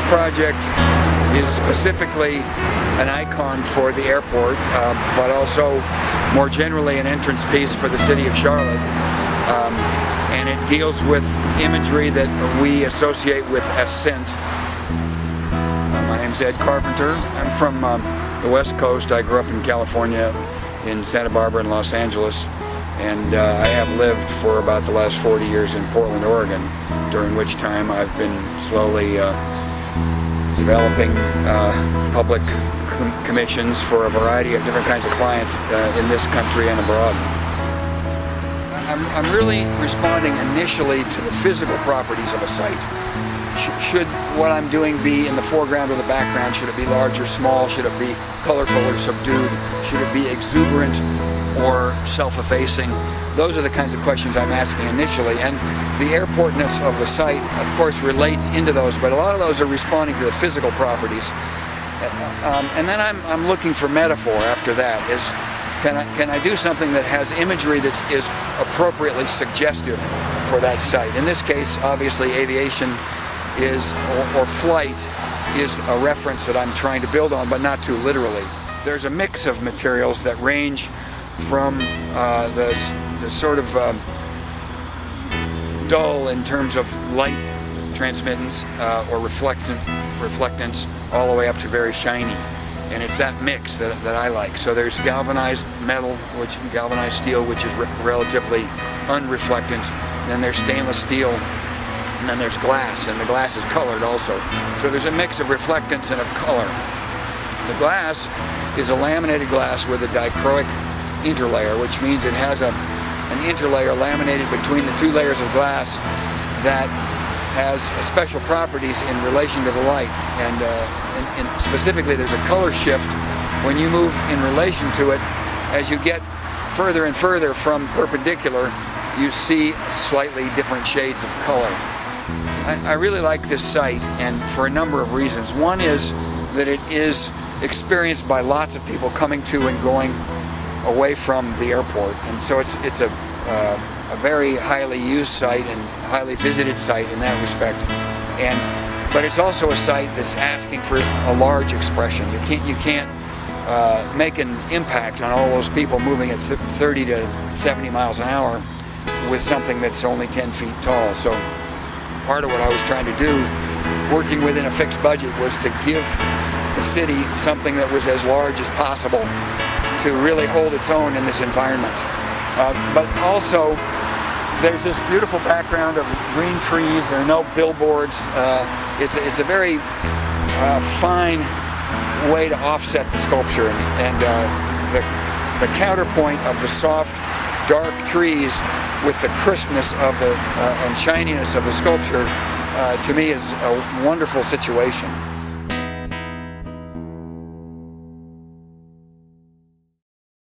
project is specifically an icon for the airport, but also more generally an entrance piece for the city of Charlotte. And it deals with imagery that we associate with ascent. My name's Ed Carpenter. I'm from the West Coast. I grew up in California, in Santa Barbara and Los Angeles, and I have lived for about the last 40 years in Portland, Oregon, during which time I've been slowly developing public commissions for a variety of different kinds of clients in this country and abroad. I'm really responding initially to the physical properties of a site. Should what I'm doing be in the foreground or the background? Should it be large or small? Should it be colorful or subdued? Should it be exuberant or self-effacing? Those are the kinds of questions I'm asking initially, and the airportness of the site, of course, relates into those, but a lot of those are responding to the physical properties. And then I'm looking for metaphor after that. Can I do something that has imagery that is appropriately suggestive for that site? In this case, obviously, aviation is, or flight, is a reference that I'm trying to build on, but not too literally. There's a mix of materials that range from the sort of dull in terms of light transmittance or reflectance all the way up to very shiny. And it's that mix that I like. So there's galvanized metal, galvanized steel, which is relatively unreflectant. Then there's stainless steel, and then there's glass, and the glass is colored also. So there's a mix of reflectance and of color. The glass is a laminated glass with a dichroic interlayer, which means it has an interlayer laminated between the two layers of glass that has special properties in relation to the light, and specifically there's a color shift when you move in relation to it. As you get further and further from perpendicular, you see slightly different shades of color. I really like this site, and for a number of reasons. One is that it is experienced by lots of people coming to and going away from the airport, and so it's a very highly used site and highly visited site in that respect. But it's also a site that's asking for a large expression. You can't make an impact on all those people moving at 30 to 70 miles an hour with something that's only 10 feet tall. So part of what I was trying to do, working within a fixed budget, was to give the city something that was as large as possible to really hold its own in this environment. But also, there's this beautiful background of green trees. There are no billboards. It's a very fine way to offset the sculpture, and the counterpoint of the soft, dark trees with the crispness of and shininess of the sculpture, to me, is a wonderful situation.